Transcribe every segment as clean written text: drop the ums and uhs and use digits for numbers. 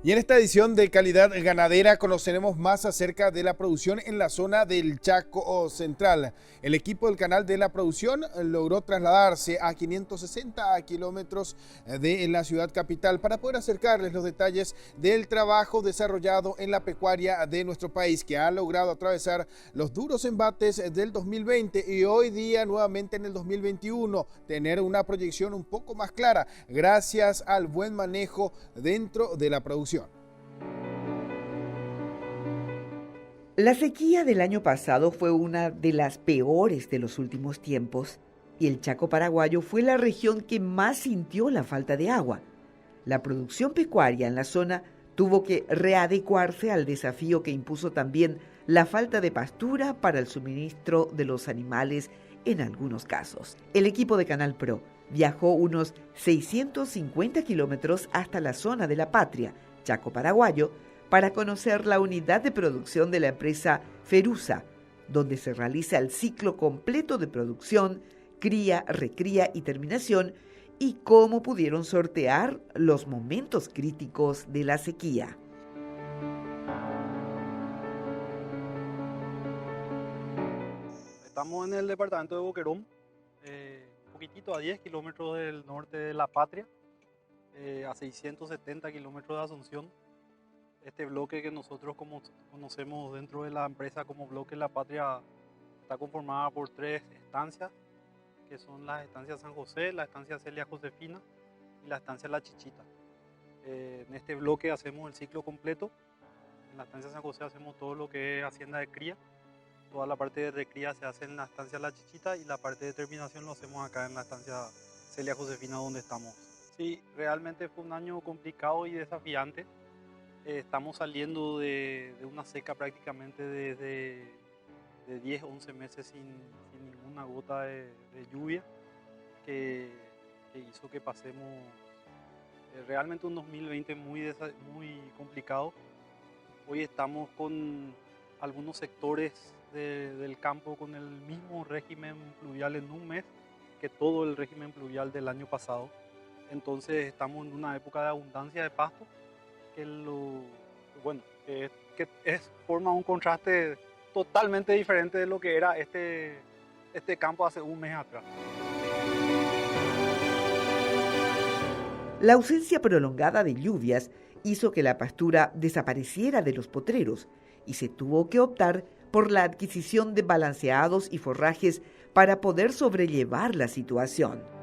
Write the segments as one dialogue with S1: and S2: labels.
S1: Y en esta edición de Calidad Ganadera conoceremos más acerca de la producción en la zona del Chaco Central. El equipo del canal de la producción logró trasladarse a 560 kilómetros de la ciudad capital para poder acercarles los detalles del trabajo desarrollado en la pecuaria de nuestro país, que ha logrado atravesar los duros embates del 2020 y hoy día nuevamente en el 2021 tener una proyección un poco más clara gracias al buen manejo dentro de la producción.
S2: La sequía del año pasado fue una de las peores de los últimos tiempos y el Chaco paraguayo fue la región que más sintió la falta de agua. La producción pecuaria en la zona tuvo que readecuarse al desafío que impuso también la falta de pastura para el suministro de los animales en algunos casos. El equipo de Canal Pro viajó unos 650 kilómetros hasta la zona de La Patria, Chaco paraguayo, para conocer la unidad de producción de la empresa Ferusa, donde se realiza el ciclo completo de producción, cría, recría y terminación, y cómo pudieron sortear los momentos críticos de la sequía.
S3: Estamos en el departamento de Boquerón, un poquitito a 10 kilómetros del norte de La Patria, a 670 kilómetros de Asunción. Este bloque que nosotros como conocemos dentro de la empresa como bloque La Patria está conformada por 3 estancias, que son las estancias San José, la estancia Celia Josefina y la estancia La Chichita. En este bloque hacemos el ciclo completo. En la estancia San José hacemos todo lo que es hacienda de cría. Toda la parte de recría se hace en la estancia La Chichita y la parte de terminación lo hacemos acá en la estancia Celia Josefina donde estamos. Sí, realmente fue un año complicado y desafiante. Estamos saliendo de una seca prácticamente de 10, 11 meses sin ninguna gota de lluvia que hizo que pasemos realmente un 2020 muy complicado. Hoy estamos con algunos sectores del campo con el mismo régimen pluvial en un mes que todo el régimen pluvial del año pasado. Entonces estamos en una época de abundancia de pasto forma un contraste totalmente diferente de lo que era este campo hace un mes atrás.
S2: La ausencia prolongada de lluvias hizo que la pastura desapareciera de los potreros y se tuvo que optar por la adquisición de balanceados y forrajes para poder sobrellevar la situación.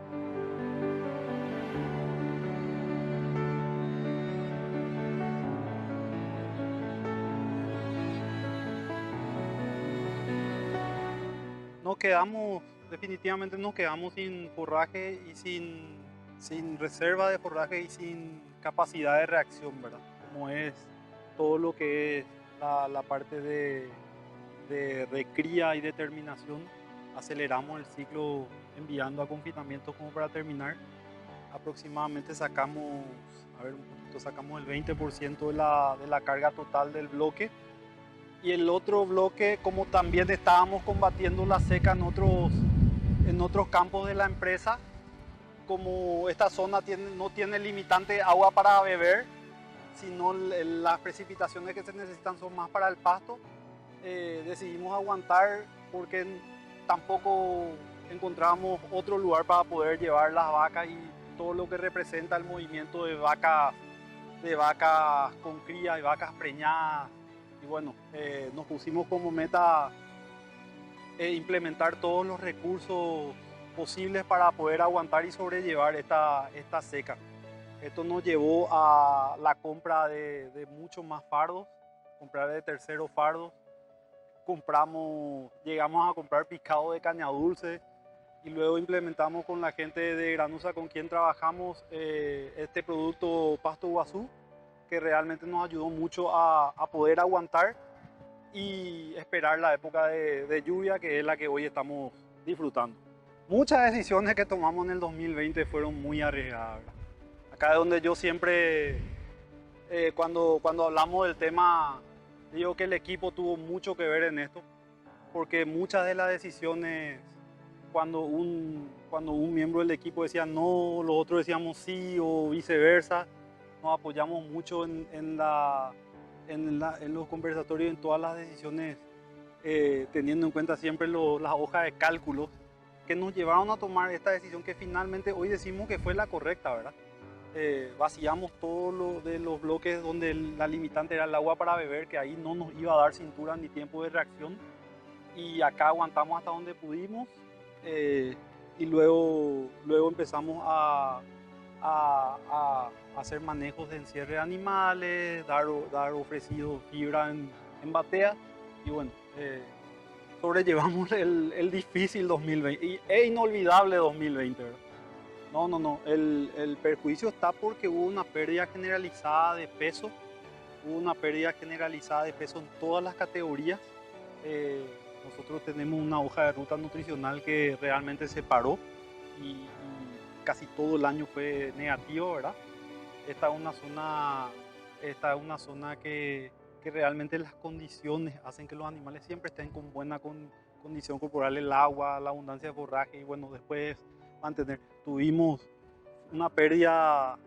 S3: Definitivamente nos quedamos sin forraje y sin reserva de forraje y sin capacidad de reacción, ¿verdad? Como es todo lo que es la parte de recría y determinación. Aceleramos el ciclo enviando a confinamiento como para terminar. Aproximadamente sacamos el 20% de la carga total del bloque. Y el otro bloque, como también estábamos combatiendo la seca en otros campos de la empresa, como esta zona no tiene limitante agua para beber, sino las precipitaciones que se necesitan son más para el pasto, decidimos aguantar porque tampoco encontrábamos otro lugar para poder llevar las vacas y todo lo que representa el movimiento de vacas con cría y vacas preñadas. Y bueno, nos pusimos como meta implementar todos los recursos posibles para poder aguantar y sobrellevar esta seca. Esto nos llevó a la compra de muchos más fardos, comprar de terceros fardos. Llegamos a comprar picado de caña dulce y luego implementamos con la gente de Granusa con quien trabajamos este producto Pasto Guazú, que realmente nos ayudó mucho a poder aguantar y esperar la época de lluvia, que es la que hoy estamos disfrutando. Muchas decisiones que tomamos en el 2020 fueron muy arriesgadas, ¿verdad? Acá es donde yo siempre, cuando hablamos del tema, digo que el equipo tuvo mucho que ver en esto, porque muchas de las decisiones, cuando un miembro del equipo decía no, los otros decíamos sí o viceversa, nos apoyamos mucho en los conversatorios, en todas las decisiones, teniendo en cuenta siempre las hojas de cálculos que nos llevaron a tomar esta decisión que finalmente hoy decimos que fue la correcta, ¿verdad? Vaciamos todos los bloques donde la limitante era el agua para beber, que ahí no nos iba a dar cintura ni tiempo de reacción, y acá aguantamos hasta donde pudimos, y luego empezamos a hacer manejos de encierre de animales, dar ofrecido fibra en batea, y bueno, sobrellevamos el difícil 2020 e inolvidable 2020, ¿verdad? No, el perjuicio está porque hubo una pérdida generalizada de peso, en todas las categorías. Nosotros tenemos una hoja de ruta nutricional que realmente se paró y casi todo el año fue negativo, ¿verdad? Esta es una zona que realmente las condiciones hacen que los animales siempre estén con buena condición corporal, el agua, la abundancia de forraje y bueno, después tuvimos una pérdida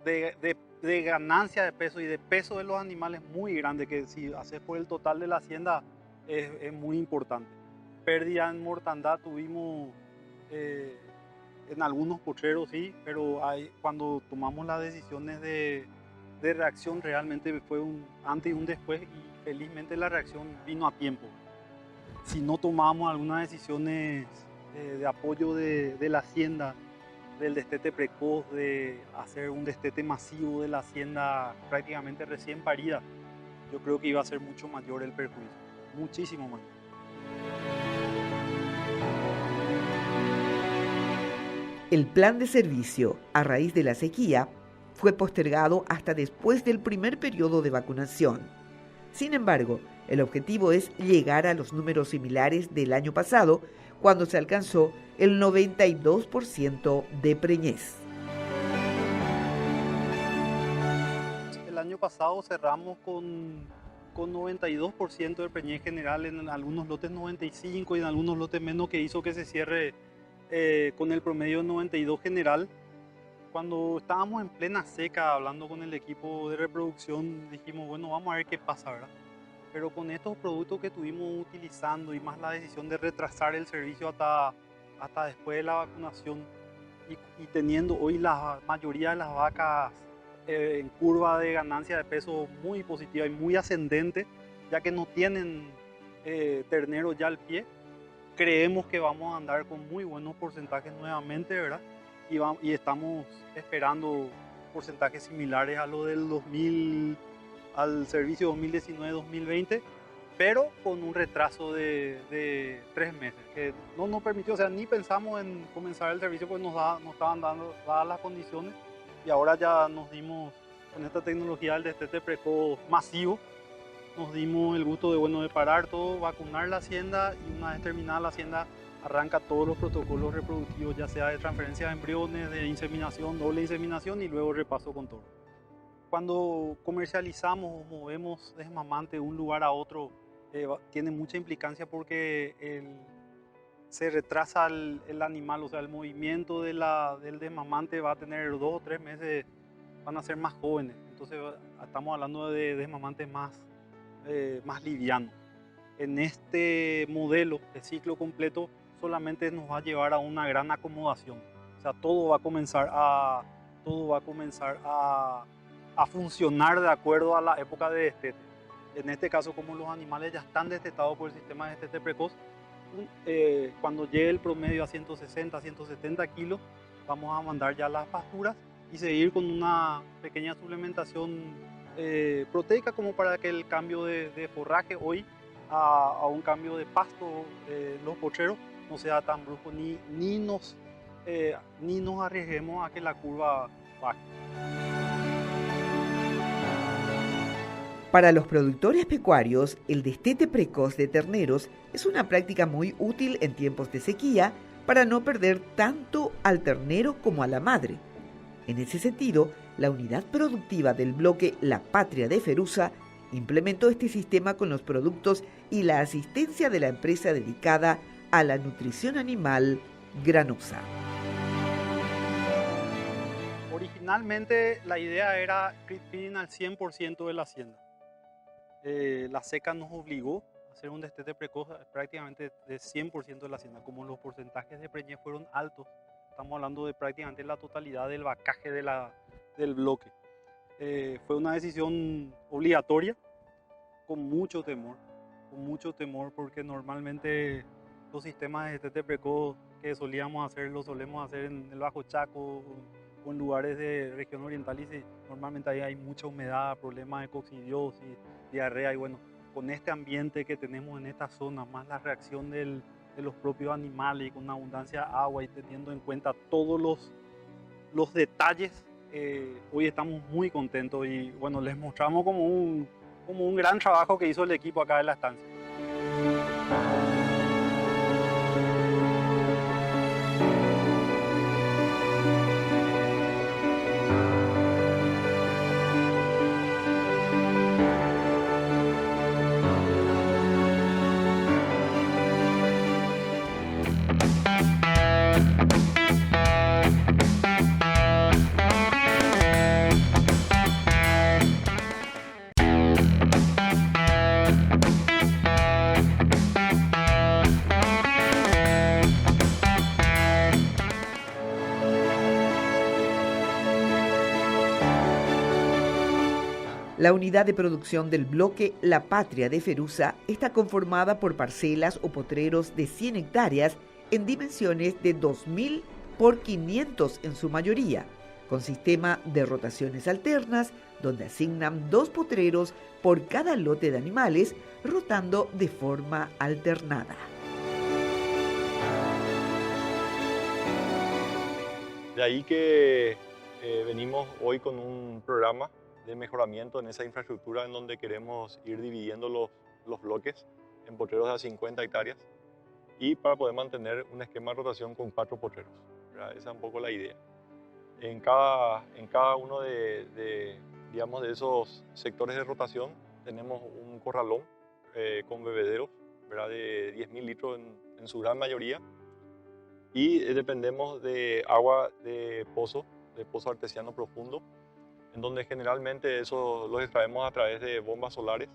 S3: de ganancia de peso y de peso de los animales muy grande, que si haces por el total de la hacienda es muy importante. Pérdida en mortandad tuvimos en algunos potreros, sí, pero cuando tomamos las decisiones de reacción realmente fue un antes y un después, y felizmente la reacción vino a tiempo. Si no tomábamos algunas decisiones de apoyo de la hacienda, del destete precoz, de hacer un destete masivo de la hacienda prácticamente recién parida, yo creo que iba a ser mucho mayor el perjuicio, muchísimo mayor.
S2: El plan de servicio a raíz de la sequía fue postergado hasta después del primer periodo de vacunación. Sin embargo, el objetivo es llegar a los números similares del año pasado, cuando se alcanzó el 92% de preñez.
S3: El año pasado cerramos con 92% de preñez general, en algunos lotes 95% y en algunos lotes menos, que hizo que se cierre con el promedio 92 general. Cuando estábamos en plena seca, hablando con el equipo de reproducción, dijimos, bueno, vamos a ver qué pasa, ¿verdad? Pero con estos productos que estuvimos utilizando y más la decisión de retrasar el servicio hasta después de la vacunación, y teniendo hoy la mayoría de las vacas en curva de ganancia de peso muy positiva y muy ascendente, ya que no tienen terneros ya al pie, creemos que vamos a andar con muy buenos porcentajes nuevamente, ¿verdad? Y estamos esperando porcentajes similares a lo del al servicio 2019-2020, pero con un retraso de 3 meses, que no nos permitió, o sea, ni pensamos en comenzar el servicio porque nos estaban dadas las condiciones, y ahora ya nos dimos, con esta tecnología del destete precoz masivo, nos dimos el gusto de parar todo, vacunar la hacienda, y una vez terminada la hacienda arranca todos los protocolos reproductivos, ya sea de transferencia de embriones, de inseminación, doble inseminación y luego repaso con todo. Cuando comercializamos o movemos desmamante de un lugar a otro, tiene mucha implicancia porque se retrasa el animal, o sea, el movimiento del desmamante va a tener 2 o 3 meses, van a ser más jóvenes. Entonces estamos hablando de desmamantes más livianos. En este modelo de ciclo completo solamente nos va a llevar a una gran acomodación. O sea, todo va a comenzar a funcionar de acuerdo a la época de destete. En este caso, como los animales ya están destetados por el sistema de destete precoz, cuando llegue el promedio a 160, 170 kilos, vamos a mandar ya las pasturas y seguir con una pequeña suplementación proteica, como para que el cambio de forraje hoy a un cambio de pasto, los potreros, no sea tan brusco, ni nos arriesguemos a que la curva baje.
S2: Para los productores pecuarios, el destete precoz de terneros es una práctica muy útil en tiempos de sequía para no perder tanto al ternero como a la madre. En ese sentido, la unidad productiva del bloque La Patria de Ferusa implementó este sistema con los productos y la asistencia de la empresa dedicada a la nutrición animal Granosa.
S3: Originalmente la idea era grid feeding al 100% de la hacienda. La seca nos obligó a hacer un destete precoz prácticamente de 100% de la hacienda. Como los porcentajes de preñez fueron altos, estamos hablando de prácticamente la totalidad del vacaje del bloque. Fue una decisión obligatoria, con mucho temor, porque normalmente los sistemas de destete precoz que solemos hacer en el Bajo Chaco o en lugares de región oriental, y normalmente ahí hay mucha humedad, problemas de coccidiosis, diarrea, y bueno, con este ambiente que tenemos en esta zona, más la reacción de los propios animales y con una abundancia de agua y teniendo en cuenta todos los detalles, hoy estamos muy contentos y bueno, les mostramos como un gran trabajo que hizo el equipo acá en la estancia.
S2: La unidad de producción del bloque La Patria de Feruza está conformada por parcelas o potreros de 100 hectáreas en dimensiones de 2.000 por 500 en su mayoría, con sistema de rotaciones alternas, donde asignan 2 potreros por cada lote de animales, rotando de forma alternada.
S4: De ahí que venimos hoy con un programa de mejoramiento en esa infraestructura en donde queremos ir dividiendo los bloques en potreros de a 50 hectáreas y para poder mantener un esquema de rotación con 4 potreros, ¿verdad? Esa es un poco la idea. En cada uno digamos, de esos sectores de rotación tenemos un corralón con bebederos, ¿verdad? De 10.000 litros en su gran mayoría, y dependemos de agua de pozo artesiano profundo, en donde generalmente eso los extraemos a través de bombas solares,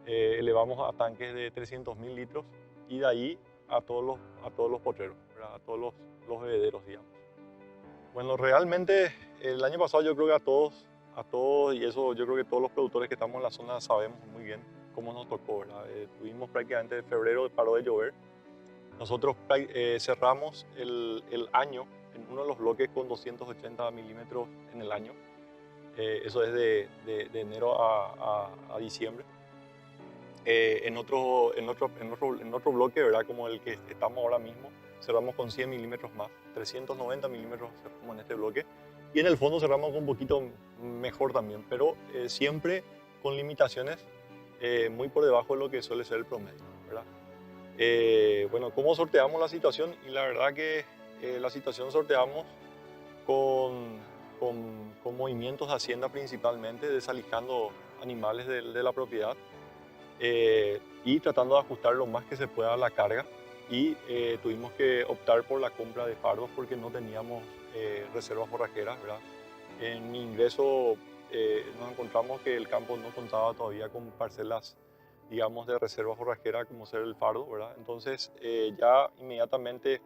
S4: elevamos a tanques de 300.000 litros y de ahí a todos los potreros, ¿verdad? A todos los bebederos, digamos. Bueno, realmente el año pasado yo creo que a todos, y eso yo creo que todos los productores que estamos en la zona sabemos muy bien cómo nos tocó, ¿verdad? Tuvimos prácticamente en febrero, paró de llover. Nosotros cerramos el año en uno de los bloques con 280 milímetros en el año. Eso es de enero a diciembre. En otro bloque, ¿verdad? Como el que estamos ahora mismo, cerramos con 100 milímetros más, 390 milímetros cerramos en este bloque. Y en el fondo cerramos con un poquito mejor también, pero siempre con limitaciones muy por debajo de lo que suele ser el promedio, ¿verdad? Bueno, ¿cómo sorteamos la situación? Y la verdad que la situación sorteamos con movimientos de hacienda principalmente, desalijando animales de la propiedad y tratando de ajustar lo más que se pueda a la carga. Y tuvimos que optar por la compra de fardos porque no teníamos reservas forrajeras, ¿verdad? En mi ingreso nos encontramos que el campo no contaba todavía con parcelas, digamos, de reserva forrajera como ser el fardo, ¿verdad? Entonces ya inmediatamente,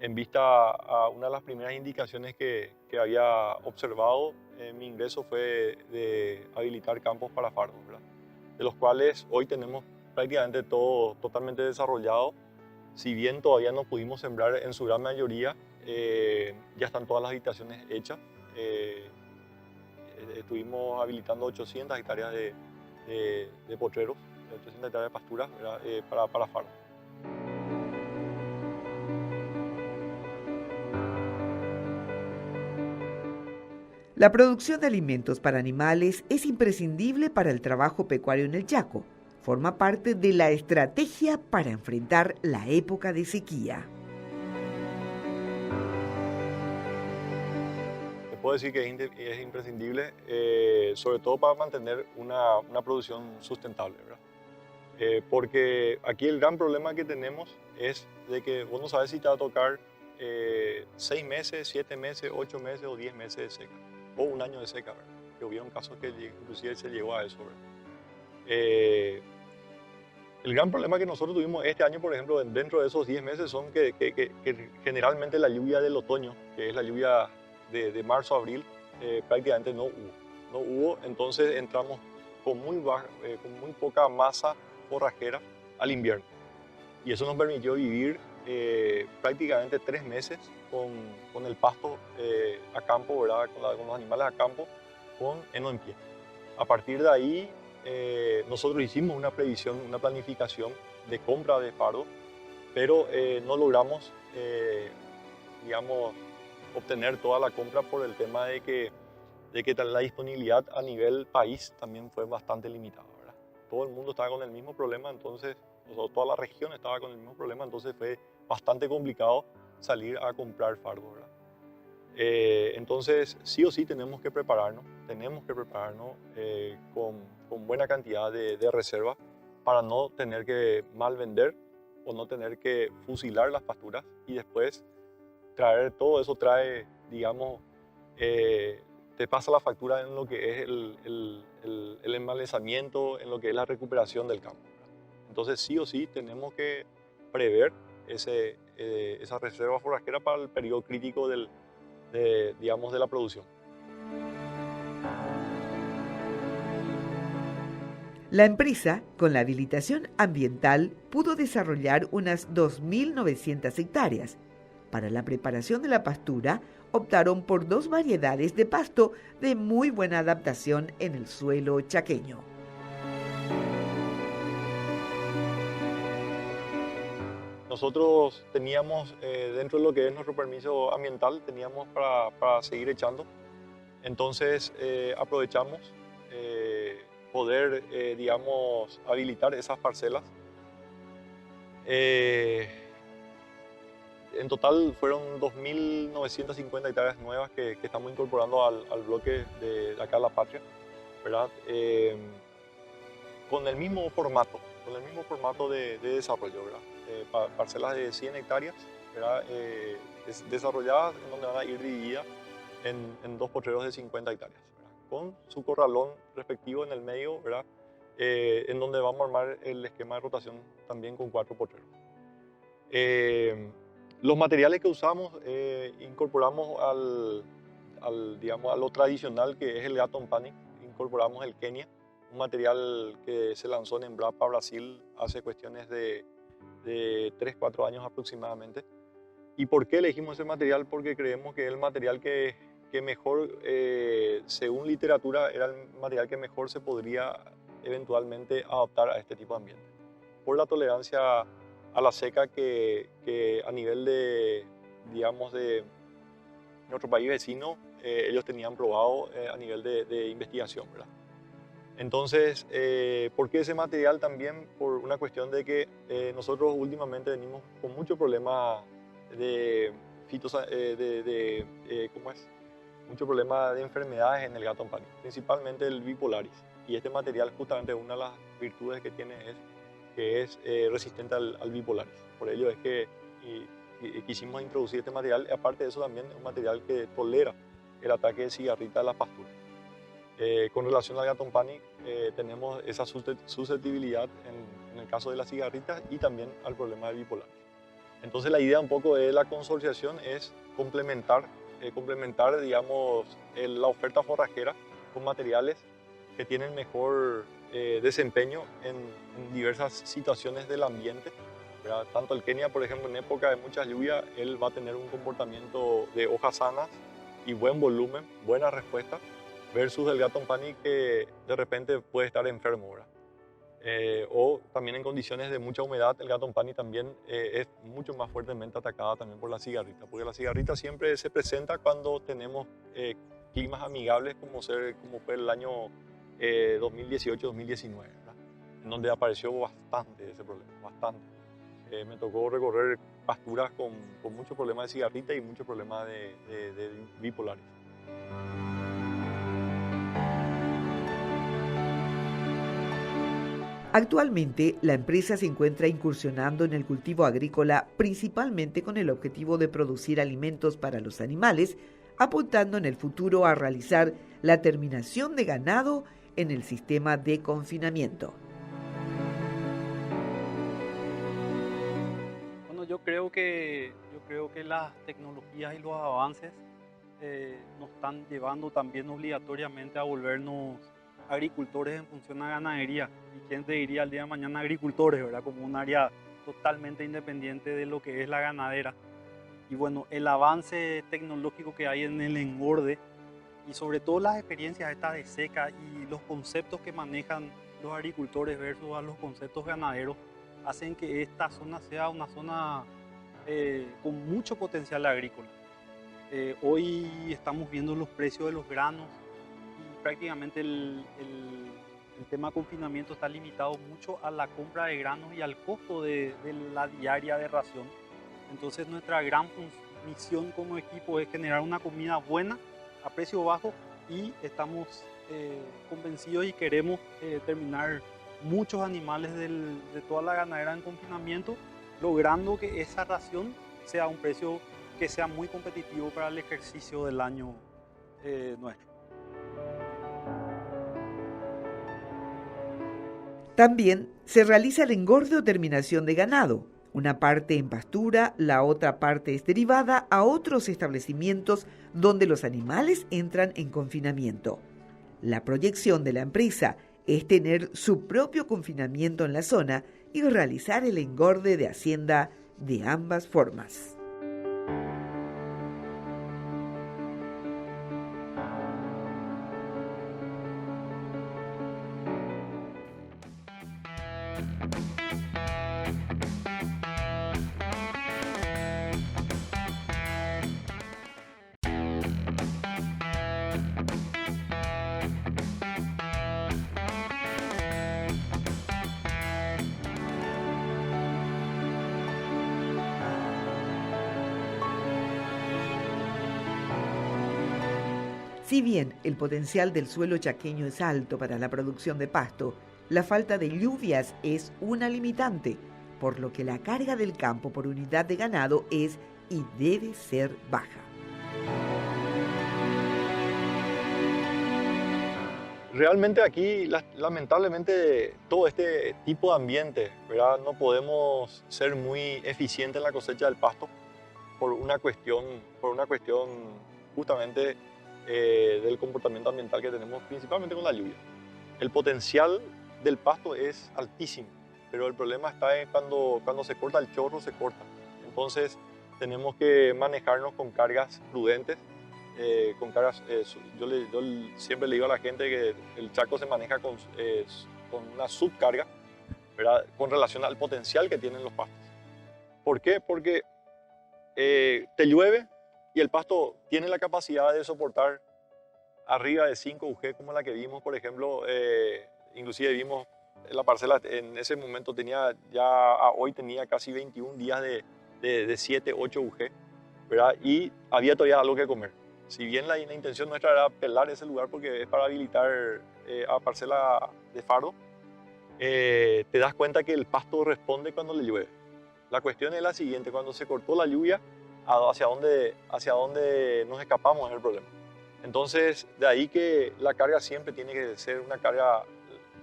S4: en vista a una de las primeras indicaciones que había observado, mi ingreso fue de habilitar campos para fardos, ¿verdad? De los cuales hoy tenemos prácticamente todo totalmente desarrollado. Si bien todavía no pudimos sembrar en su gran mayoría, ya están todas las habitaciones hechas. Estuvimos habilitando 800 hectáreas de potreros, 800 hectáreas de pasturas, para fardo.
S2: La producción de alimentos para animales es imprescindible para el trabajo pecuario en el Chaco. Forma parte de la estrategia para enfrentar la época de sequía.
S4: Te puedo decir que es imprescindible, sobre todo para mantener una producción sustentable, ¿verdad? Porque aquí el gran problema que tenemos es de que vos no sabes si te va a tocar 6 meses, 7 meses, 8 meses o 10 meses de seca, o un año de seca, ¿verdad? Que hubieron casos que inclusive se llegó a eso, ¿verdad? El gran problema que nosotros tuvimos este año, por ejemplo, dentro de esos 10 meses, son que generalmente la lluvia del otoño, que es la lluvia de marzo a abril, prácticamente no hubo. No hubo, entonces entramos con con muy poca masa forrajera al invierno. Y eso nos permitió vivir prácticamente 3 meses con el pasto a campo, ¿verdad? Con los animales a campo, con heno en pie. A partir de ahí, nosotros hicimos una previsión, una planificación de compra de fardo, pero no logramos, digamos, obtener toda la compra por el tema de que la disponibilidad a nivel país también fue bastante limitada, ¿verdad? Todo el mundo estaba con el mismo problema, entonces, toda la región estaba con el mismo problema, entonces fue bastante complicado salir a comprar fardo, ¿verdad? Entonces, sí o sí tenemos que prepararnos con buena cantidad de reservas para no tener que mal vender o no tener que fusilar las pasturas y después todo eso trae, digamos, te pasa la factura en lo que es el emmalezamiento, en lo que es la recuperación del campo, ¿verdad? Entonces, sí o sí tenemos que prever esa reserva forrajera para el periodo crítico digamos, de la producción.
S2: La empresa, con la habilitación ambiental, pudo desarrollar unas 2.900 hectáreas. Para la preparación de la pastura, optaron por 2 variedades de pasto de muy buena adaptación en el suelo chaqueño.
S4: Nosotros teníamos, dentro de lo que es nuestro permiso ambiental, teníamos para seguir echando. Entonces aprovechamos poder, digamos, habilitar esas parcelas. En total fueron 2.950 hectáreas nuevas que estamos incorporando al bloque de acá La Patria, ¿verdad? Con el mismo formato de desarrollo, ¿verdad? Parcelas de 100 hectáreas, ¿verdad? Desarrolladas, en donde van a ir divididas en 2 potreros de 50 hectáreas, ¿verdad? Con su corralón respectivo en el medio, ¿verdad? En donde vamos a armar el esquema de rotación también con 4 potreros. Los materiales que usamos, incorporamos digamos, a lo tradicional que es el Gatton Panic, incorporamos el Kenia, un material que se lanzó en Embrapa, Brasil, hace cuestiones de 3-4 años aproximadamente. ¿Y por qué elegimos ese material? Porque creemos que es el material que mejor, según literatura, era el material que mejor se podría eventualmente adaptar a este tipo de ambiente. Por la tolerancia a la seca que a nivel digamos, de nuestro país vecino, ellos tenían probado a nivel de investigación, ¿verdad? Entonces, ¿por qué ese material? También por una cuestión de que nosotros últimamente venimos con mucho problema ¿cómo es? Mucho problema de enfermedades en el Gatton Panic, principalmente el bipolaris. Y este material, justamente, una de las virtudes que tiene es que es resistente al bipolaris. Por ello es que quisimos introducir este material. Aparte de eso, también es un material que tolera el ataque de cigarrita de la pastura. Con relación al Gatton Panic, tenemos esa susceptibilidad en el caso de las cigarritas y también al problema del bipolar. Entonces, la idea un poco de la consolidación es complementar, digamos, la oferta forrajera con materiales que tienen mejor desempeño en diversas situaciones del ambiente, ¿verdad? Tanto el Kenia, por ejemplo, en época de mucha lluvia, él va a tener un comportamiento de hojas sanas y buen volumen, buena respuesta, versus el Gatton Panic que de repente puede estar enfermo, ¿verdad? O también en condiciones de mucha humedad, el Gatton Panic también es mucho más fuertemente atacada también por la cigarrita, porque la cigarrita siempre se presenta cuando tenemos climas amigables como fue el año 2018-2019, ¿verdad? En donde apareció bastante ese problema, bastante. Me tocó recorrer pasturas con muchos problemas de cigarrita y muchos problemas de bipolares.
S2: Actualmente, la empresa se encuentra incursionando en el cultivo agrícola principalmente con el objetivo de producir alimentos para los animales, apuntando en el futuro a realizar la terminación de ganado en el sistema de confinamiento.
S3: Bueno, yo creo que las tecnologías y los avances nos están llevando también obligatoriamente a volvernos agricultores en función a ganadería. ¿Y quién te diría el día de mañana agricultores, verdad? Como un área totalmente independiente de lo que es la ganadera. Y bueno, el avance tecnológico que hay en el engorde y sobre todo las experiencias estas de seca y los conceptos que manejan los agricultores versus a los conceptos ganaderos hacen que esta zona sea una zona con mucho potencial agrícola. Hoy estamos viendo los precios de los granos y prácticamente el tema confinamiento está limitado mucho a la compra de granos y al costo de la diaria de ración. Entonces nuestra gran misión como equipo es generar una comida buena a precio bajo y estamos convencidos y queremos terminar muchos animales de toda la ganadera en confinamiento, logrando que esa ración sea un precio que sea muy competitivo para el ejercicio del año nuestro.
S2: También se realiza el engorde o terminación de ganado, una parte en pastura, la otra parte es derivada a otros establecimientos donde los animales entran en confinamiento. La proyección de la empresa es tener su propio confinamiento en la zona y realizar el engorde de hacienda de ambas formas. Si bien el potencial del suelo chaqueño es alto para la producción de pasto, la falta de lluvias es una limitante, por lo que la carga del campo por unidad de ganado es y debe ser baja.
S4: Realmente aquí, lamentablemente, todo este tipo de ambiente, ¿verdad? No podemos ser muy eficientes en la cosecha del pasto por una cuestión justamente del comportamiento ambiental que tenemos, principalmente con la lluvia. El potencial del pasto es altísimo, pero el problema está en cuando se corta el chorro, se corta. Entonces, tenemos que manejarnos con cargas prudentes. Yo siempre le digo a la gente que el Chaco se maneja con una subcarga, ¿verdad? Con relación al potencial que tienen los pastos. ¿Por qué? Porque te llueve y el pasto tiene la capacidad de soportar arriba de 5 UG, como la que vimos, por ejemplo. Inclusive vimos la parcela en ese momento hoy tenía casi 21 días de 7, 8 UG, ¿verdad? Y había todavía algo que comer. Si bien la intención nuestra era pelar ese lugar porque es para habilitar a parcela de fardo, te das cuenta que el pasto responde cuando le llueve. La cuestión es la siguiente: cuando se cortó la lluvia, hacia dónde nos escapamos es el problema. Entonces, de ahí que la carga siempre tiene que ser una carga,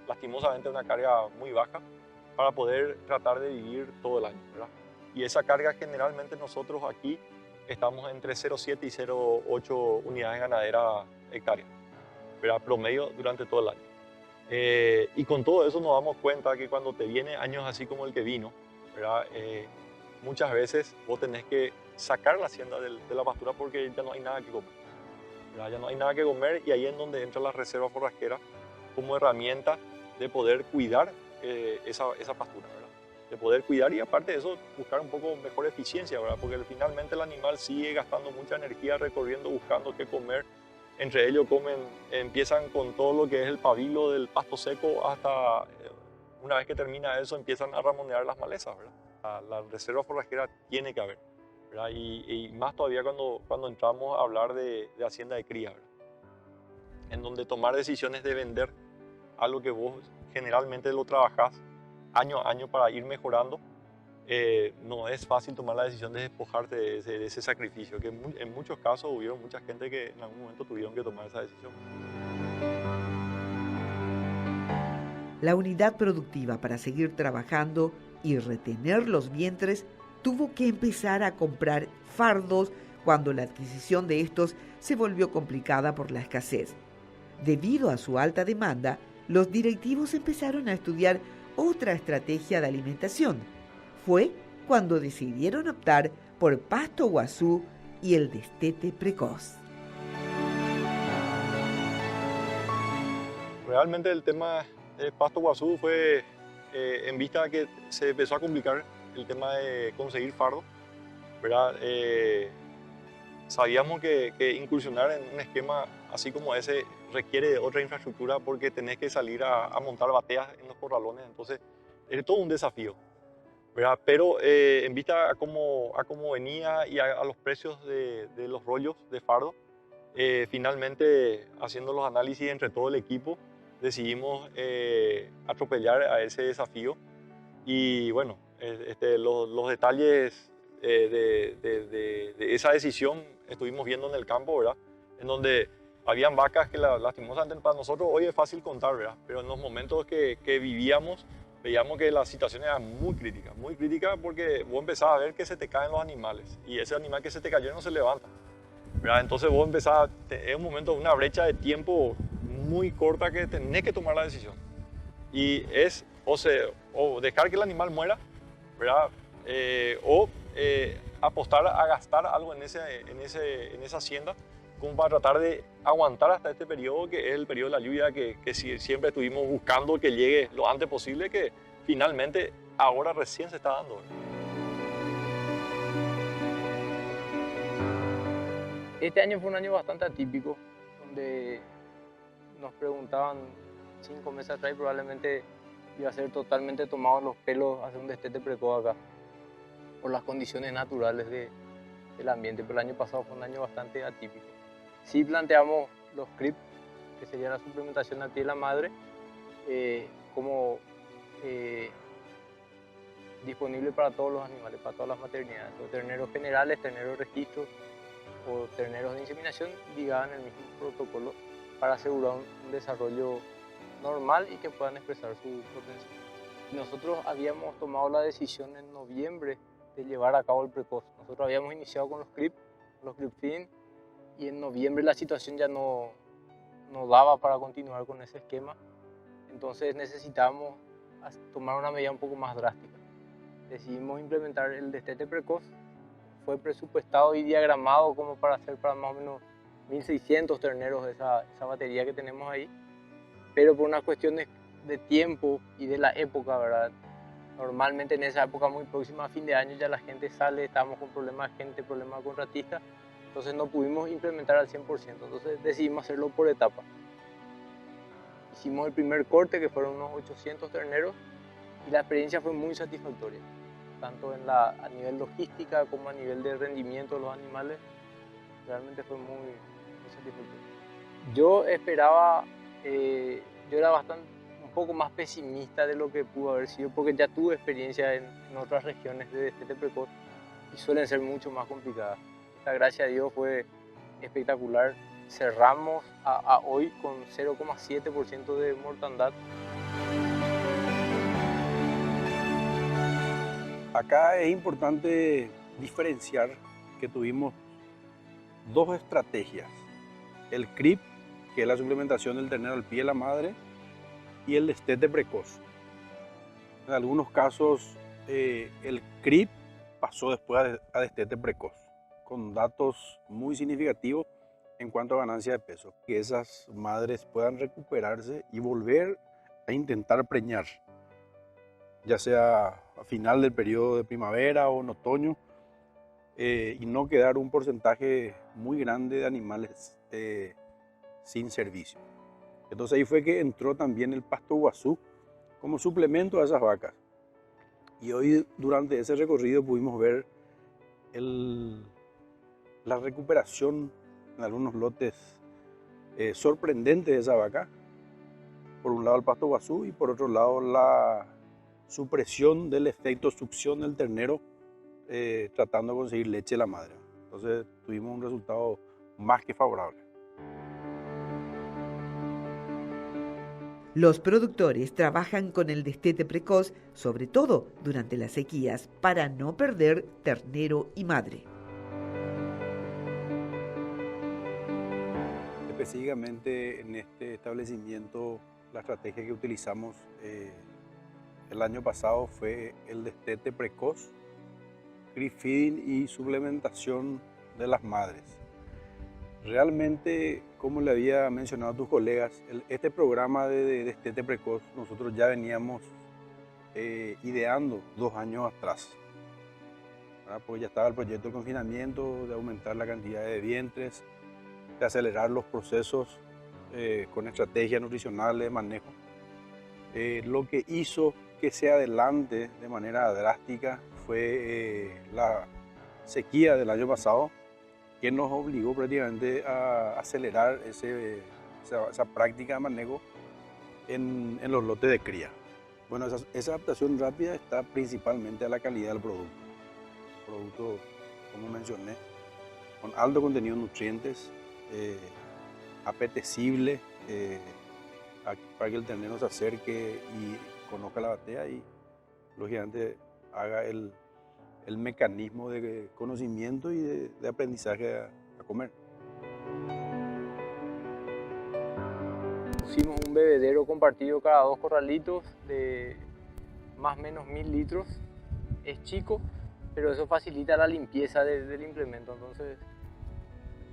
S4: lastimosamente una carga muy baja, para poder tratar de vivir todo el año, ¿verdad? Y esa carga generalmente nosotros aquí estamos entre 0,7 y 0,8 unidades ganaderas hectáreas, ¿verdad? Promedio durante todo el año. Y con todo eso nos damos cuenta que cuando te vienen años así como el que vino, ¿verdad? Muchas veces vos tenés que sacar la hacienda de la pastura porque ya no hay nada que comer, ¿verdad? Ya no hay nada que comer, y ahí es donde entra la reserva forrajera como herramienta de poder cuidar esa pastura, ¿verdad? De poder cuidar y aparte de eso buscar un poco mejor eficiencia, ¿verdad? Porque finalmente el animal sigue gastando mucha energía recorriendo, buscando qué comer. Entre ellos empiezan con todo lo que es el pabilo del pasto seco hasta una vez que termina eso empiezan a ramonear las malezas, ¿verdad? La reserva forrajera tiene que haber, ¿verdad? Y más todavía cuando entramos a hablar de hacienda de cría, ¿verdad? En donde tomar decisiones de vender algo que vos generalmente lo trabajas año a año para ir mejorando, no es fácil tomar la decisión de despojarte de ese sacrificio, que en muchos casos hubieron mucha gente que en algún momento tuvieron que tomar esa decisión.
S2: La unidad productiva para seguir trabajando y retener los vientres tuvo que empezar a comprar fardos cuando la adquisición de estos se volvió complicada por la escasez. Debido a su alta demanda, los directivos empezaron a estudiar otra estrategia de alimentación. Fue cuando decidieron optar por pasto guazú y el destete precoz.
S4: Realmente el tema del pasto guazú fue en vista a que se empezó a complicar el tema de conseguir fardo, ¿verdad? Sabíamos que incursionar en un esquema así como ese requiere de otra infraestructura porque tenés que salir a montar bateas en los corralones, entonces es todo un desafío, ¿verdad? Pero en vista a cómo venía y a los precios de los rollos de fardo, finalmente haciendo los análisis entre todo el equipo, decidimos atropellar a ese desafío y bueno, los detalles de esa decisión estuvimos viendo en el campo, ¿verdad? En donde habían vacas que lastimosamente para nosotros hoy es fácil contar, ¿verdad? Pero en los momentos que vivíamos, veíamos que la situación era muy crítica porque vos empezabas a ver que se te caen los animales y ese animal que se te cayó no se levanta, ¿verdad? Entonces vos empezabas, es un momento, una brecha de tiempo muy corta que tenés que tomar la decisión. Y es o dejar que el animal muera, ¿verdad? O apostar a gastar algo en esa hacienda como para tratar de aguantar hasta este periodo, que es el periodo de la lluvia que siempre estuvimos buscando que llegue lo antes posible, que finalmente ahora recién se está dando.
S5: Este año fue un año bastante atípico, donde nos preguntaban 5 meses atrás y probablemente iba a ser totalmente tomado los pelos hacer un destete precoz acá, por las condiciones naturales del ambiente. Pero el año pasado fue un año bastante atípico. Sí planteamos los CRIP, que sería la suplementación al pie de la madre, como disponible para todos los animales, para todas las maternidades, los terneros generales, terneros registros o terneros de inseminación, ligaban el mismo protocolo para asegurar un desarrollo normal y que puedan expresar su potencial. Nosotros habíamos tomado la decisión en noviembre de llevar a cabo el precoz. Nosotros habíamos iniciado con los CRIP feeding, y en noviembre la situación ya no daba para continuar con ese esquema. Entonces necesitábamos tomar una medida un poco más drástica. Decidimos implementar el destete precoz. Fue presupuestado y diagramado como para hacer para más o menos 1.600 terneros de esa batería que tenemos ahí. Pero por unas cuestiones de tiempo y de la época, ¿verdad? Normalmente en esa época muy próxima a fin de año ya la gente sale, estábamos con problemas de gente, problemas de contratistas, entonces no pudimos implementar al 100%, entonces decidimos hacerlo por etapas. Hicimos el primer corte, que fueron unos 800 terneros, y la experiencia fue muy satisfactoria, tanto a nivel logística como a nivel de rendimiento de los animales, realmente fue muy satisfactorio. Yo esperaba, yo era un poco más pesimista de lo que pudo haber sido, porque ya tuve experiencia en otras regiones de destete precoz y suelen ser mucho más complicadas. Esta, gracias a Dios, fue espectacular. Cerramos a hoy con 0,7% de mortandad.
S6: Acá es importante diferenciar que tuvimos dos estrategias. El CRIP, que es la suplementación del ternero al pie de la madre, y el destete precoz. En algunos casos el CRIP pasó después a destete precoz, con datos muy significativos en cuanto a ganancia de peso, que esas madres puedan recuperarse y volver a intentar preñar, ya sea a final del periodo de primavera o en otoño, y no quedar un porcentaje muy grande de animales sin servicio. Entonces ahí fue que entró también el pasto guazú como suplemento a esas vacas. Y hoy durante ese recorrido pudimos ver la recuperación en algunos lotes sorprendente de esa vaca, por un lado el pasto guazú y por otro lado la supresión del efecto succión del ternero, tratando de conseguir leche de la madre. Entonces tuvimos un resultado más que favorable.
S2: Los productores trabajan con el destete precoz, sobre todo durante las sequías, para no perder ternero y madre.
S6: Específicamente en este establecimiento, la estrategia que utilizamos el año pasado fue el destete precoz, creep feeding y suplementación de las madres. Realmente, como le había mencionado a tus colegas, este programa de destete precoz nosotros ya veníamos ideando 2 años atrás, ¿verdad? Porque ya estaba el proyecto de confinamiento, de aumentar la cantidad de vientres, de acelerar los procesos con estrategias nutricionales de manejo. Lo que hizo que se adelante de manera drástica fue la sequía del año pasado, que nos obligó prácticamente a acelerar esa práctica de manejo en los lotes de cría. Bueno, esa adaptación rápida está principalmente a la calidad del producto. Producto, como mencioné, con alto contenido de nutrientes, apetecible, para que el ternero se acerque y conozca la batea y lógicamente haga el mecanismo de conocimiento y de aprendizaje a comer.
S5: Pusimos un bebedero compartido cada 2 corralitos de más o menos 1000 litros. Es chico, pero eso facilita la limpieza del implemento. Entonces,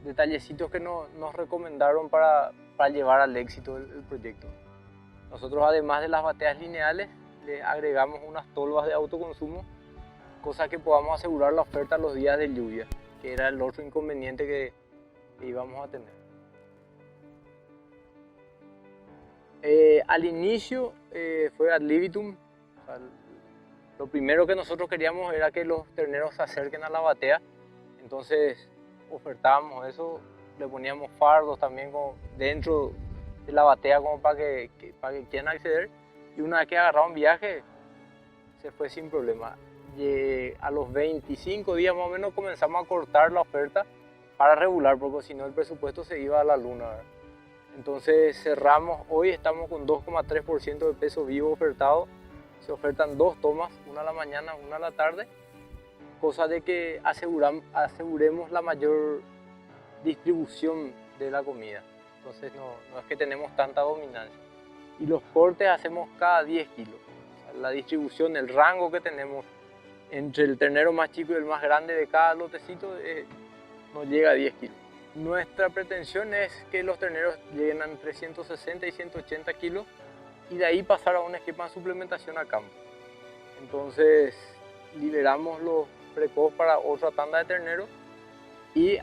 S5: detallecitos que nos recomendaron para llevar al éxito el proyecto. Nosotros, además de las bateas lineales, le agregamos unas tolvas de autoconsumo, cosa que podamos asegurar la oferta los días de lluvia, que era el otro inconveniente que íbamos a tener. Al inicio fue ad libitum. O sea, lo primero que nosotros queríamos era que los terneros se acerquen a la batea, entonces ofertábamos eso, le poníamos fardos también dentro de la batea como para que quieran acceder, y una vez que agarraron viaje se fue sin problema. Y a los 25 días más o menos comenzamos a cortar la oferta para regular, porque si no el presupuesto se iba a la luna, ¿verdad? Entonces cerramos, hoy estamos con 2,3% de peso vivo ofertado. Se ofertan 2 tomas, una a la mañana, una a la tarde, cosa de que aseguremos la mayor distribución de la comida. Entonces no es que tenemos tanta dominancia. Y los cortes hacemos cada 10 kilos. O sea, la distribución, el rango que tenemos entre el ternero más chico y el más grande de cada lotecito no llega a 10 kilos. Nuestra pretensión es que los terneros lleguen a entre 160 y 180 kilos y de ahí pasar a un esquema de suplementación a campo. Entonces liberamos los precoz para otra tanda de terneros y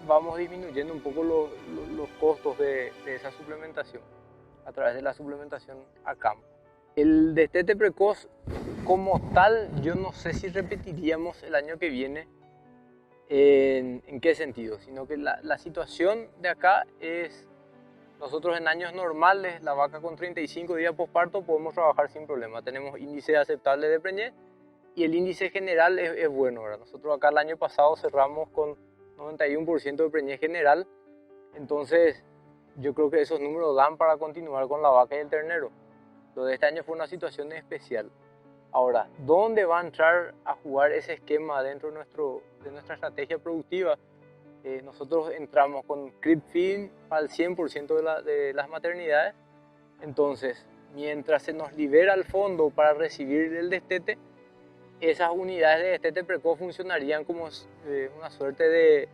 S5: vamos disminuyendo un poco los costos de esa suplementación a través de la suplementación a campo. El destete precoz como tal, yo no sé si repetiríamos el año que viene. ¿En qué sentido? Sino que la situación de acá es, nosotros en años normales, la vaca con 35 días posparto podemos trabajar sin problema. Tenemos índice aceptable de preñez y el índice general es bueno, ¿verdad? Nosotros acá el año pasado cerramos con 91% de preñez general, entonces yo creo que esos números dan para continuar con la vaca y el ternero. Lo de este año fue una situación especial. Ahora, ¿dónde va a entrar a jugar ese esquema dentro de nuestra estrategia productiva? Nosotros entramos con creep feeding al 100% de las maternidades. Entonces, mientras se nos libera el fondo para recibir el destete, esas unidades de destete precoz funcionarían como una suerte de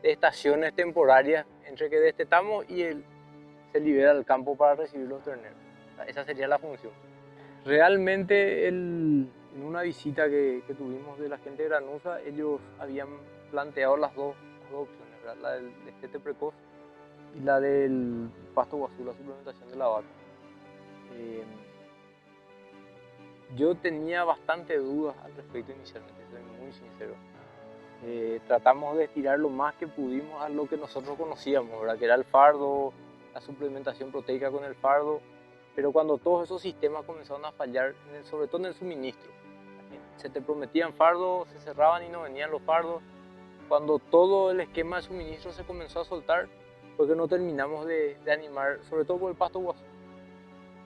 S5: estaciones temporarias entre que destetamos y se libera el campo para recibir los terneros. O sea, esa sería la función. Realmente en una visita que tuvimos de la gente de Granusa, ellos habían planteado las dos opciones, ¿verdad? La del destete precoz y la del pasto guazú, la suplementación de la vaca. Yo tenía bastante dudas al respecto inicialmente, soy muy sincero. Tratamos de estirar lo más que pudimos a lo que nosotros conocíamos, ¿verdad? Que era el fardo, la suplementación proteica con el fardo. Pero cuando todos esos sistemas comenzaron a fallar, sobre todo en el suministro, se te prometían fardos, se cerraban y no venían los fardos. Cuando todo el esquema de suministro se comenzó a soltar, fue que no terminamos de animar, sobre todo por el pasto guaso.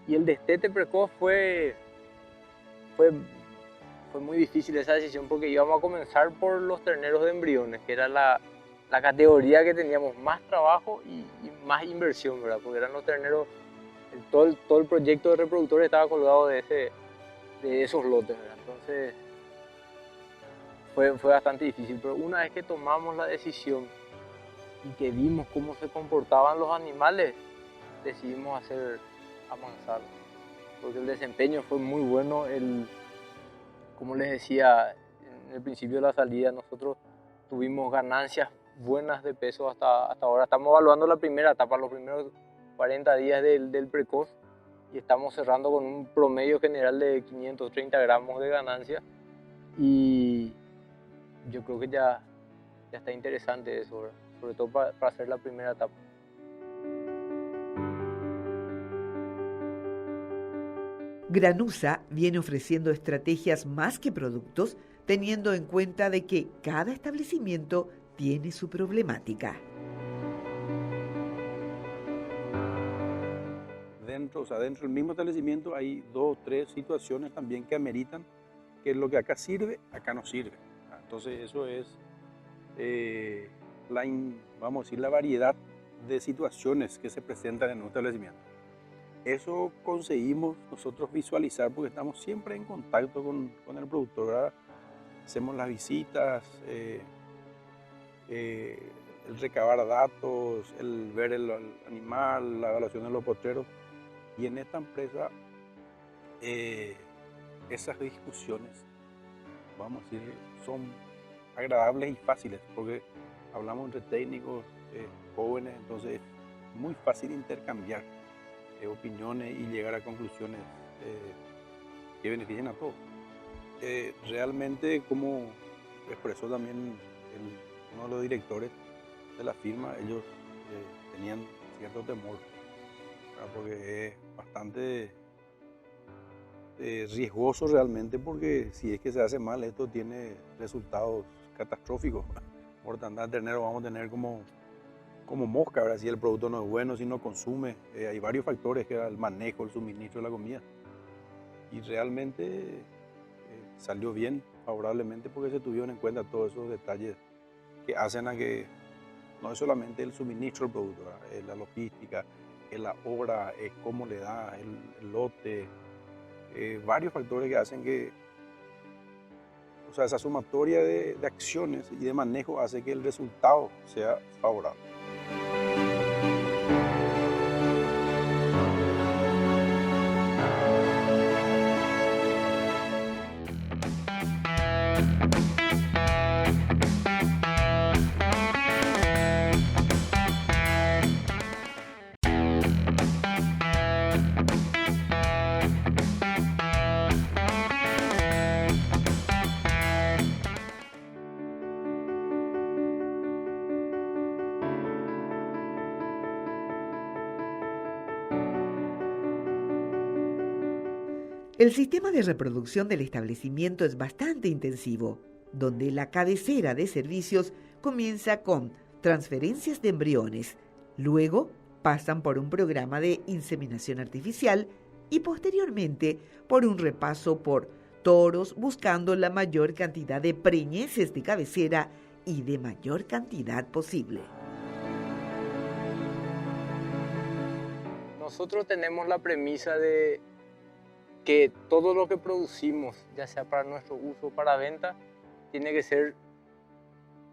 S5: Y el destete precoz fue muy difícil esa decisión, porque íbamos a comenzar por los terneros de embriones, que era la categoría que teníamos más trabajo y más inversión, ¿verdad? Porque eran los terneros, todo el proyecto de reproductores estaba colgado de esos lotes, ¿verdad? Entonces fue bastante difícil, pero una vez que tomamos la decisión y que vimos cómo se comportaban los animales, decidimos hacer avanzar, porque el desempeño fue muy bueno. Como les decía en el principio de la salida, nosotros tuvimos ganancias buenas de peso hasta ahora. Estamos evaluando la primera etapa, los primeros 40 días del precoz, y estamos cerrando con un promedio general de 530 gramos de ganancia, y yo creo que ya está interesante eso, ¿verdad? Sobre todo para hacer la primera etapa.
S2: Granusa viene ofreciendo estrategias más que productos, teniendo en cuenta de que cada establecimiento tiene su problemática.
S6: Dentro del mismo establecimiento hay 2 o 3 situaciones también que ameritan que lo que acá sirve, acá no sirve. Entonces eso es, vamos a decir, la variedad de situaciones que se presentan en un establecimiento. Eso conseguimos nosotros visualizar porque estamos siempre en contacto con el productor, ¿verdad? Hacemos las visitas, el recabar datos, el ver el animal, la evaluación de los potreros. Y en esta empresa, esas discusiones, vamos a decir, son agradables y fáciles porque hablamos entre técnicos jóvenes, entonces es muy fácil intercambiar opiniones y llegar a conclusiones que beneficien a todos. Realmente, como expresó también uno de los directores de la firma, ellos tenían cierto temor, ¿verdad? Porque es bastante riesgoso realmente, porque si es que se hace mal, esto tiene resultados catastróficos. Mortandad de ternero vamos a tener como mosca, ¿verdad? Si el producto no es bueno, si no consume. Hay varios factores, que era el manejo, el suministro de la comida. Y realmente salió bien, favorablemente, porque se tuvieron en cuenta todos esos detalles que hacen a que no es solamente el suministro del producto, es la logística, es la hora, es cómo le da el lote, varios factores que hacen que, o sea, esa sumatoria de acciones y de manejo hace que el resultado sea favorable.
S2: El sistema de reproducción del establecimiento es bastante intensivo, donde la cabecera de servicios comienza con transferencias de embriones, luego pasan por un programa de inseminación artificial y posteriormente por un repaso por toros, buscando la mayor cantidad de preñeces de cabecera y de mayor cantidad posible.
S5: Nosotros tenemos la premisa de que todo lo que producimos, ya sea para nuestro uso o para venta, tiene que ser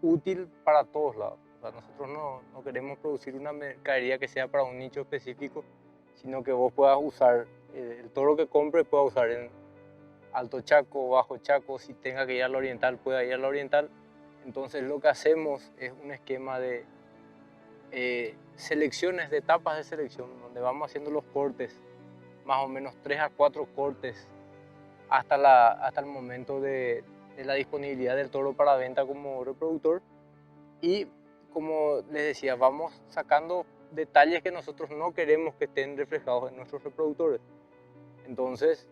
S5: útil para todos lados. O sea, nosotros no queremos producir una mercadería que sea para un nicho específico, sino que vos puedas usar, el toro que compres pueda usar en Alto Chaco, Bajo Chaco, si tenga que ir al oriental, pueda ir al oriental. Entonces lo que hacemos es un esquema de selecciones, de etapas de selección, donde vamos haciendo los cortes, más o menos 3 a 4 cortes hasta el momento de la disponibilidad del toro para venta como reproductor. Y como les decía, vamos sacando detalles que nosotros no queremos que estén reflejados en nuestros reproductores. Entonces,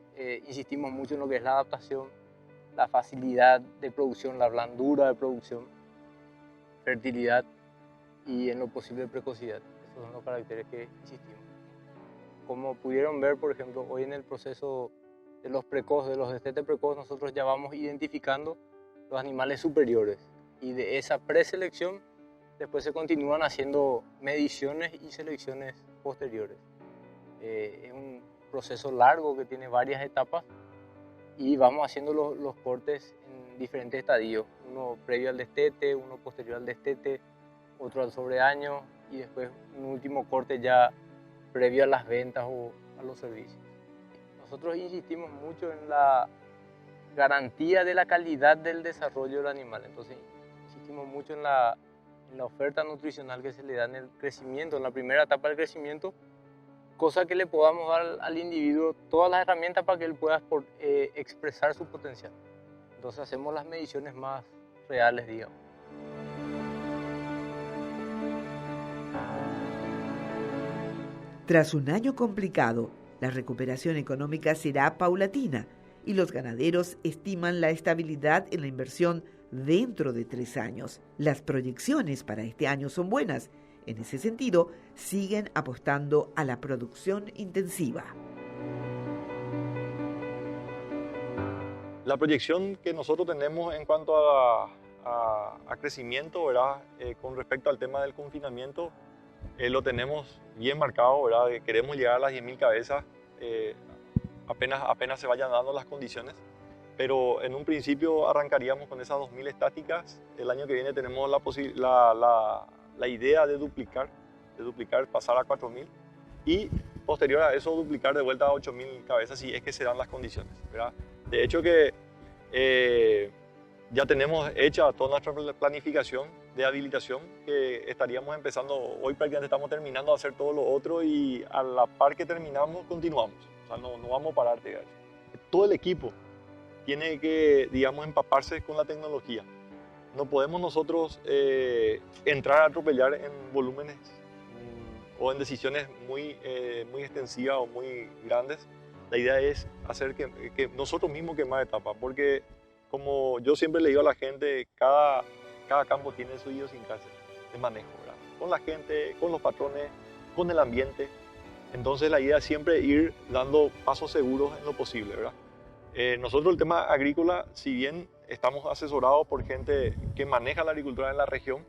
S5: insistimos mucho en lo que es la adaptación, la facilidad de producción, la blandura de producción, fertilidad y en lo posible precocidad. Esos son los caracteres que insistimos. Como pudieron ver, por ejemplo, hoy en el proceso de los precoces, de los destetes precoces, nosotros ya vamos identificando los animales superiores y de esa preselección después se continúan haciendo mediciones y selecciones posteriores. Es un proceso largo que tiene varias etapas y vamos haciendo los cortes en diferentes estadios, uno previo al destete, uno posterior al destete, otro al sobreaño y después un último corte ya previo a las ventas o a los servicios. Nosotros insistimos mucho en la garantía de la calidad del desarrollo del animal, entonces insistimos mucho en la oferta nutricional que se le da en el crecimiento, en la primera etapa del crecimiento, cosa que le podamos dar al individuo todas las herramientas para que él pueda expresar su potencial. Entonces hacemos las mediciones más reales, digamos.
S2: Tras un año complicado, la recuperación económica será paulatina y los ganaderos estiman la estabilidad en la inversión dentro de 3 años. Las proyecciones para este año son buenas. En ese sentido, siguen apostando a la producción intensiva.
S4: La proyección que nosotros tenemos en cuanto a crecimiento, ¿verdad? Con respecto al tema del confinamiento, lo tenemos bien marcado, ¿verdad? Queremos llegar a las 10.000 cabezas apenas se vayan dando las condiciones, pero en un principio arrancaríamos con esas 2.000 estáticas. El año que viene tenemos la idea de duplicar, pasar a 4.000 y posterior a eso duplicar de vuelta a 8.000 cabezas si es que se dan las condiciones, ¿verdad? De hecho que ya tenemos hecha toda nuestra planificación de habilitación, que estaríamos empezando, hoy prácticamente estamos terminando de hacer todo lo otro y a la par que terminamos continuamos, o sea, no vamos a parar, digamos. Todo el equipo tiene que, digamos, empaparse con la tecnología. No podemos nosotros entrar a atropellar en volúmenes o en decisiones muy extensivas o muy grandes. La idea es hacer que nosotros mismos quemar etapas, porque como yo siempre le digo a la gente, cada campo tiene su idiosincrasia de manejo, ¿verdad? Con la gente, con los patrones, con el ambiente. Entonces la idea es siempre ir dando pasos seguros en lo posible, ¿verdad? Nosotros el tema agrícola, si bien estamos asesorados por gente que maneja la agricultura en la región,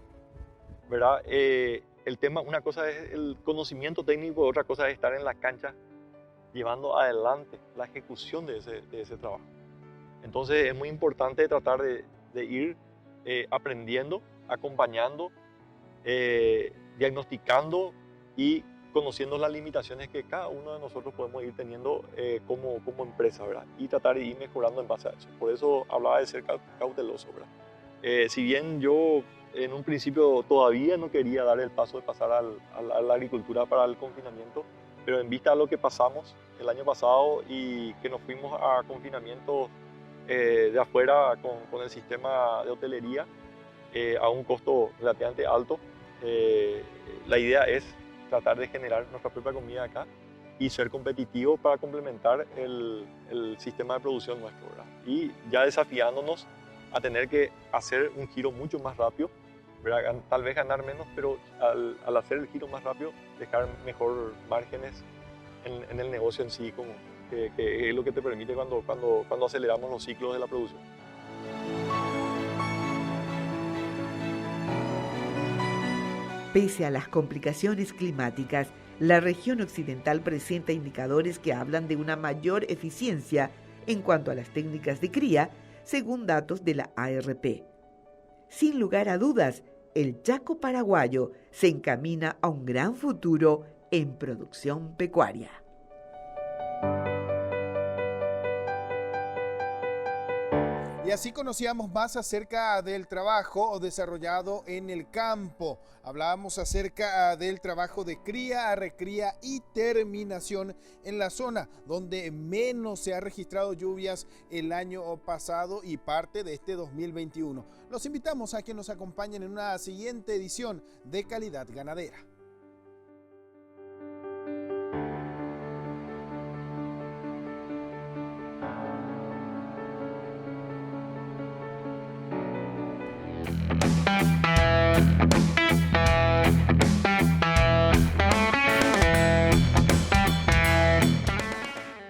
S4: ¿verdad? El tema, una cosa es el conocimiento técnico, otra cosa es estar en la cancha llevando adelante la ejecución de ese trabajo. Entonces es muy importante tratar de ir aprendiendo, acompañando, diagnosticando y conociendo las limitaciones que cada uno de nosotros podemos ir teniendo como empresa, ¿verdad? Y tratar de ir mejorando en base a eso. Por eso hablaba de ser cauteloso, ¿verdad? Si bien yo en un principio todavía no quería dar el paso de pasar a la agricultura para el confinamiento, pero en vista de lo que pasamos el año pasado y que nos fuimos a confinamiento de afuera con el sistema de hotelería a un costo relativamente alto, la idea es tratar de generar nuestra propia comida acá y ser competitivos para complementar el sistema de producción nuestro, ¿verdad? Y ya desafiándonos a tener que hacer un giro mucho más rápido, ¿verdad? Tal vez ganar menos, pero al hacer el giro más rápido, dejar mejor márgenes en el negocio en sí, como que es lo que te permite cuando aceleramos los ciclos de la producción.
S2: Pese a las complicaciones climáticas, la región occidental presenta indicadores que hablan de una mayor eficiencia en cuanto a las técnicas de cría, según datos de la ARP. Sin lugar a dudas, el Chaco paraguayo se encamina a un gran futuro en producción pecuaria.
S1: Y así conocíamos más acerca del trabajo desarrollado en el campo. Hablábamos acerca del trabajo de cría, recría y terminación en la zona donde menos se ha registrado lluvias el año pasado y parte de este 2021. Los invitamos a que nos acompañen en una siguiente edición de Calidad Ganadera.